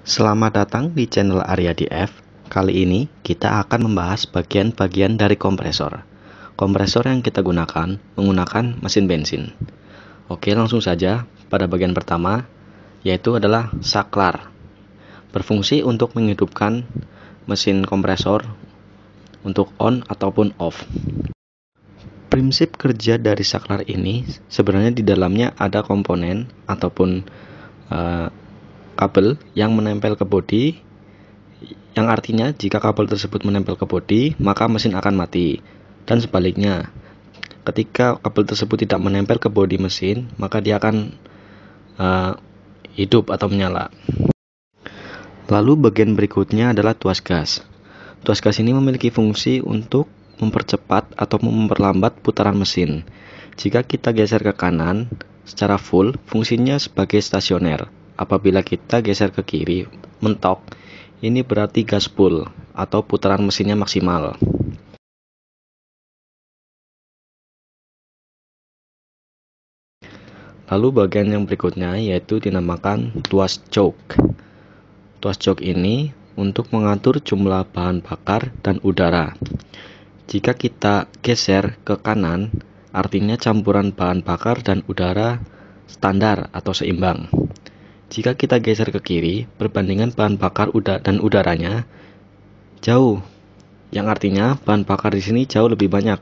Selamat datang di channel Aryadi F. Kali ini kita akan membahas bagian-bagian dari kompresor. Kompresor yang kita gunakan menggunakan mesin bensin. Oke, langsung saja pada bagian pertama, yaitu adalah saklar. Berfungsi untuk menghidupkan mesin kompresor untuk on ataupun off. Prinsip kerja dari saklar ini sebenarnya di dalamnya ada komponen ataupun kabel yang menempel ke bodi, yang artinya jika kabel tersebut menempel ke bodi maka mesin akan mati, dan sebaliknya ketika kabel tersebut tidak menempel ke bodi mesin maka dia akan hidup atau menyala. Lalu bagian berikutnya adalah tuas gas. Tuas gas ini memiliki fungsi untuk mempercepat atau memperlambat putaran mesin. Jika kita geser ke kanan secara full, fungsinya sebagai stasioner. Apabila kita geser ke kiri mentok, ini berarti gas full atau putaran mesinnya maksimal. Lalu bagian yang berikutnya yaitu dinamakan tuas choke. Tuas choke ini untuk mengatur jumlah bahan bakar dan udara. Jika kita geser ke kanan, artinya campuran bahan bakar dan udara standar atau seimbang. Jika kita geser ke kiri, perbandingan bahan bakar dan udaranya jauh, yang artinya bahan bakar di sini jauh lebih banyak.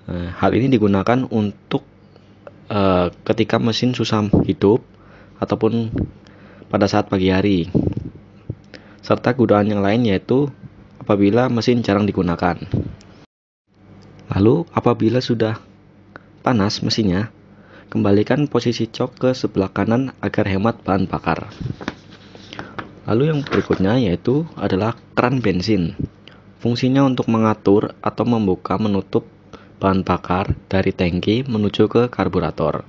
Hal ini digunakan untuk ketika mesin susah hidup ataupun pada saat pagi hari. Serta gunaan yang lain yaitu apabila mesin jarang digunakan. Lalu apabila sudah panas mesinnya, kembalikan posisi cok ke sebelah kanan agar hemat bahan bakar. Lalu yang berikutnya yaitu adalah keran bensin. Fungsinya untuk mengatur atau membuka menutup bahan bakar dari tangki menuju ke karburator.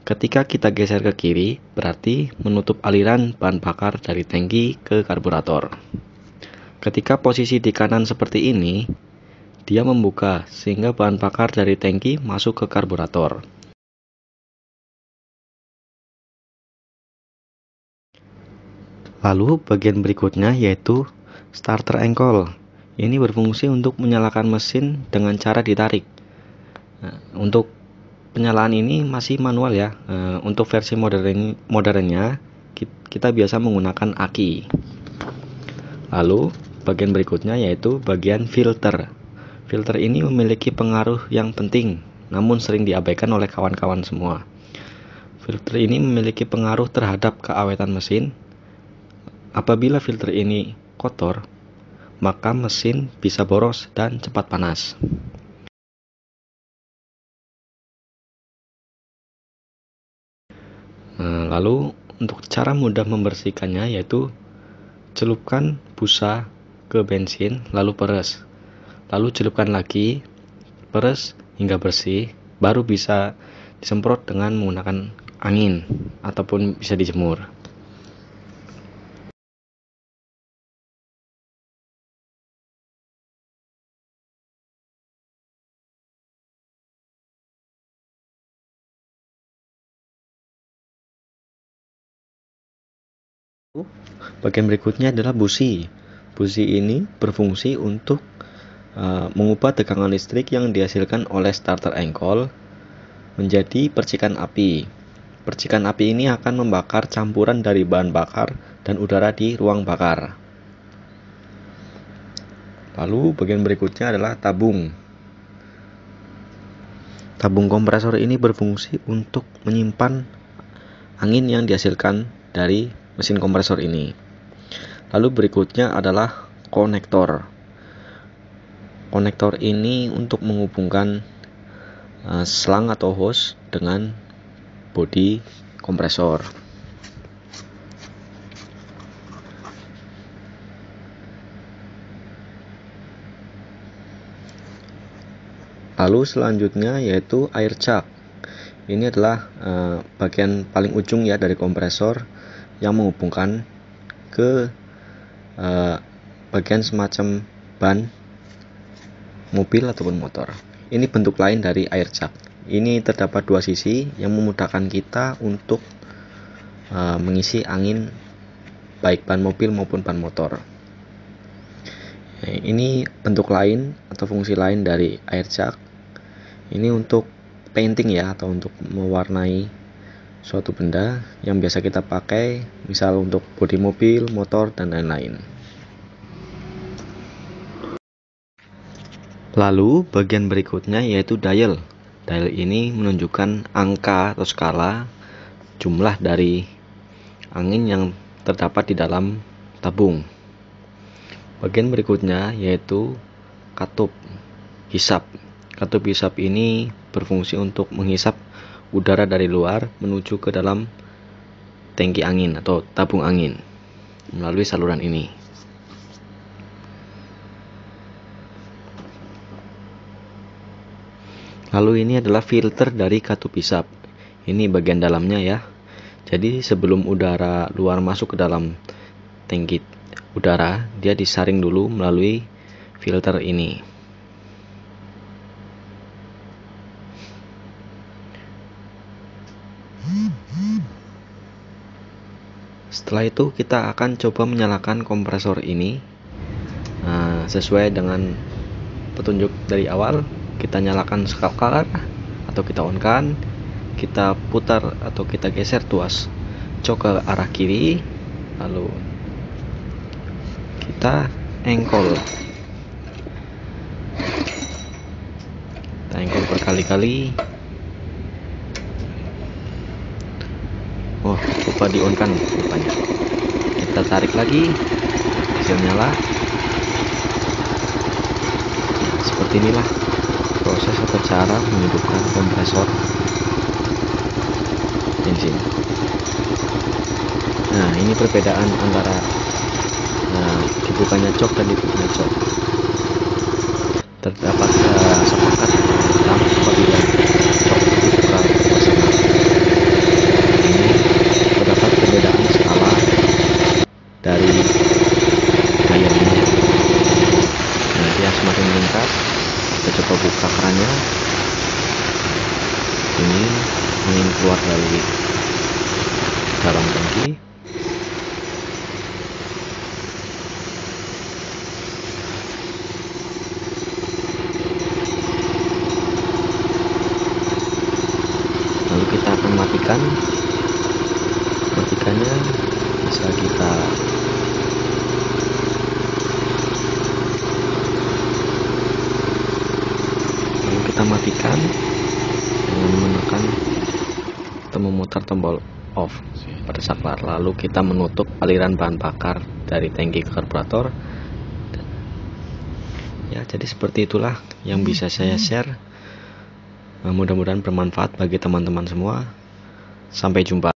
Ketika kita geser ke kiri, berarti menutup aliran bahan bakar dari tangki ke karburator. Ketika posisi di kanan seperti ini, dia membuka sehingga bahan bakar dari tangki masuk ke karburator. Lalu bagian berikutnya yaitu starter angle. Ini berfungsi untuk menyalakan mesin dengan cara ditarik. Untuk penyalaan ini masih manual ya. Untuk versi modernnya kita biasa menggunakan aki. Lalu bagian berikutnya yaitu bagian filter. Filter ini memiliki pengaruh yang penting, namun sering diabaikan oleh kawan-kawan semua. Filter ini memiliki pengaruh terhadap keawetan mesin. Apabila filter ini kotor, maka mesin bisa boros dan cepat panas. Lalu untuk cara mudah membersihkannya yaitu celupkan busa ke bensin lalu peres. Lalu celupkan lagi, peres hingga bersih, baru bisa disemprot dengan menggunakan angin ataupun bisa dijemur. Bagian berikutnya adalah busi. Busi ini berfungsi untuk mengubah tegangan listrik yang dihasilkan oleh starter angle menjadi percikan api. Percikan api ini akan membakar campuran dari bahan bakar dan udara di ruang bakar. Lalu bagian berikutnya adalah tabung. Tabung kompresor ini berfungsi untuk menyimpan angin yang dihasilkan dari mesin kompresor ini. Lalu berikutnya adalah konektor. Konektor ini untuk menghubungkan selang atau hose dengan bodi kompresor. Lalu selanjutnya yaitu air chuck. Ini adalah bagian paling ujung ya dari kompresor yang menghubungkan ke bagian semacam ban mobil ataupun motor. Ini bentuk lain dari air jug. Ini terdapat dua sisi yang memudahkan kita untuk mengisi angin baik ban mobil maupun ban motor. Ini bentuk lain atau fungsi lain dari air jug. Ini untuk painting ya, atau untuk mewarnai suatu benda yang biasa kita pakai, misal untuk bodi mobil, motor, dan lain-lain. Lalu bagian berikutnya yaitu dial. Dial ini menunjukkan angka atau skala jumlah dari angin yang terdapat di dalam tabung. Bagian berikutnya yaitu katup hisap. Katup hisap ini berfungsi untuk menghisap udara dari luar menuju ke dalam tangki angin atau tabung angin melalui saluran ini. Lalu ini adalah filter dari katup hisap. Ini bagian dalamnya ya. Jadi sebelum udara luar masuk ke dalam tangki udara, dia disaring dulu melalui filter ini. Setelah itu kita akan coba menyalakan kompresor ini. Sesuai dengan petunjuk dari awal, kita nyalakan skakar atau kita on kan, kita putar atau kita geser tuas jok ke arah kiri, lalu kita engkol berkali-kali. Lupa di on kan rupanya. Kita tarik lagi, hasil nyala. Seperti inilah proses atau cara menghidupkan kompresor bensin. Nah, ini perbedaan antara dibukanya jok dan dibukanya jok. Terdapat sepakat tentang apabila jok dibuka bersama. Ini terdapat perbedaan skala dari gaya ini. Nah, dia semakin meningkat. Kita coba buka kerannya. Ini angin keluar dari dalam tangki. Lalu kita akan matikannya bisa kita matikan dengan menekan atau memutar tombol off pada saklar. Lalu kita menutup aliran bahan bakar dari tangki karburator. Ya, jadi seperti itulah yang bisa saya share. Mudah-mudahan bermanfaat bagi teman-teman semua. Sampai jumpa.